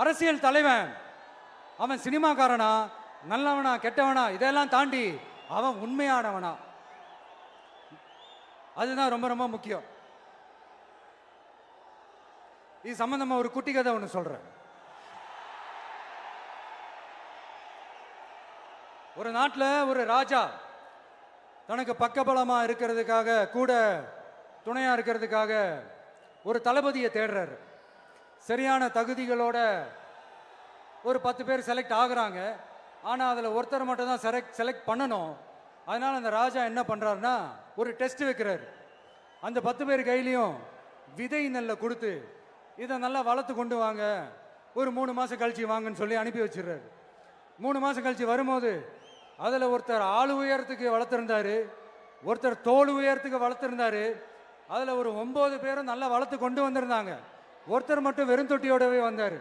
அரசியல் தலைவன் அவன் சினிமாக்காரனா நல்லவனா கெட்டவனா இதெல்லாம் தாண்டி அவன் உண்மையானவனா, அதுதான் ரொம்ப ரொம்ப முக்கியம். இது சம்பந்தமா ஒரு குட்டி கதை ஒன்று சொல்றேன். ஒரு நாட்டில் ஒரு ராஜா தனக்கு பக்கபலமா இருக்கிறதுக்காக கூட துணையா இருக்கிறதுக்காக ஒரு தளபதியை தேடுறாரு. சரியான தகுதிகளோட ஒரு 10 பேர் செலக்ட் ஆகுறாங்க. ஆனால் அதில் ஒருத்தர் மட்டும் தான் செலக்ட் பண்ணணும். அதனால் அந்த ராஜா என்ன பண்ணுறாருன்னா ஒரு டெஸ்ட் வைக்கிறாரு. அந்த 10 பேர் கையிலையும் விதை நெல்லை கொடுத்து இதை நல்லா வளர்த்து கொண்டு வாங்க, ஒரு 3 மாதம் கழிச்சு வாங்கன்னு சொல்லி அனுப்பி வச்சிடுறாரு. 3 மாதம் கழிச்சு வரும்போது அதில் ஒருத்தர் ஆள் உயரத்துக்கு வளர்த்துருந்தாரு, ஒருத்தர் தோல் உயரத்துக்கு வளர்த்துருந்தாரு. அதில் ஒரு 9 பேரும் நல்லா வளர்த்து கொண்டு வந்திருந்தாங்க. ஒருத்தர் மட்டும் வெறும் தொட்டியோடவே வந்தார்.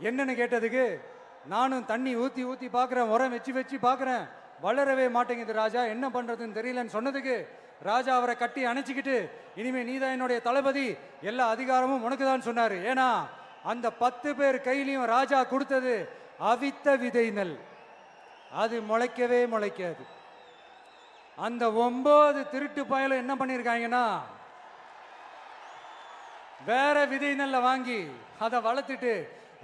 என்னன்னு கேட்டதுக்கு, நானும் தண்ணி ஊற்றி ஊற்றி பார்க்குறேன், உரம் வச்சு வச்சு பார்க்குறேன், வளரவே மாட்டேங்குது ராஜா, என்ன பண்ணுறதுன்னு தெரியலன்னு சொன்னதுக்கு ராஜா அவரை கட்டி அணைச்சிக்கிட்டு, இனிமே நீதான் என்னுடைய தளபதி, எல்லா அதிகாரமும் உனக்கு தான் சொன்னார். ஏன்னா அந்த 10 பேர் கையிலையும் ராஜா கொடுத்தது அவித்த விதை நெல், அது முளைக்கவே முளைக்காது. அந்த 9 திருட்டு பயலும் என்ன பண்ணியிருக்காங்கன்னா வேற விதை நெல்லை வாங்கி அதை வளர்த்துட்டு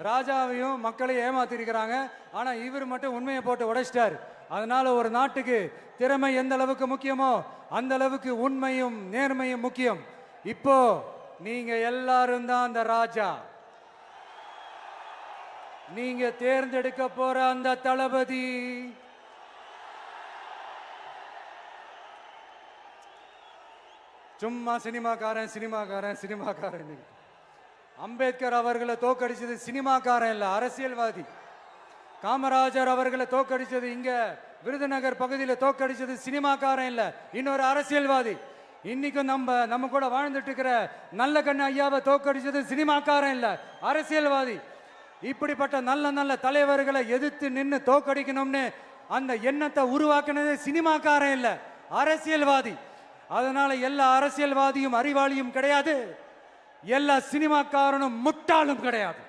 ராஜாவையும் மக்களையும் ஏமாத்திருக்கிறாங்க. ஆனா இவர் மட்டும் உண்மையை போட்டு உடைச்சிட்டார். அதனால ஒரு நாட்டுக்கு திறமை எந்த அளவுக்கு முக்கியமோ அந்த அளவுக்கு உண்மையும் நேர்மையும் முக்கியம். இப்போ நீங்க எல்லாரும் தான் அந்த ராஜா. நீங்க தேர்ந்தெடுக்க போற அந்த தளபதி சும்மா சினிமாக்காரன் சினிமாக்காரன் சினிமாக்காரன். அம்பேத்கர் அவர்களை தோக்கடிச்சது சினிமாக்காரன் இல்ல, அரசியல்வாதி. காமராஜர் அவர்களை தோக்கடிச்சது இங்க விருதுநகர் பகுதியில் தோக்கடிச்சது சினிமாக்காரன் இல்ல, இன்னொரு அரசியல்வாதி. இன்னைக்கும் நம்ம கூட வாழ்ந்துட்டு இருக்கிற நல்ல கண்ணு ஐயாவை தோக்கடிச்சது சினிமாக்காரன் இல்ல, அரசியல்வாதி. இப்படிப்பட்ட நல்ல நல்ல தலைவர்களை எதிர்த்து நின்று தோக்கடிக்கணும்னு அந்த எண்ணத்தை உருவாக்குனது சினிமாக்காரன் இல்ல, அரசியல்வாதி. அதனால எல்லா அரசியல்வாதியும் அறிவாளியும் கிடையாது, எல்லா சினிமாக்காரனும் முட்டாளும் கிடையாது.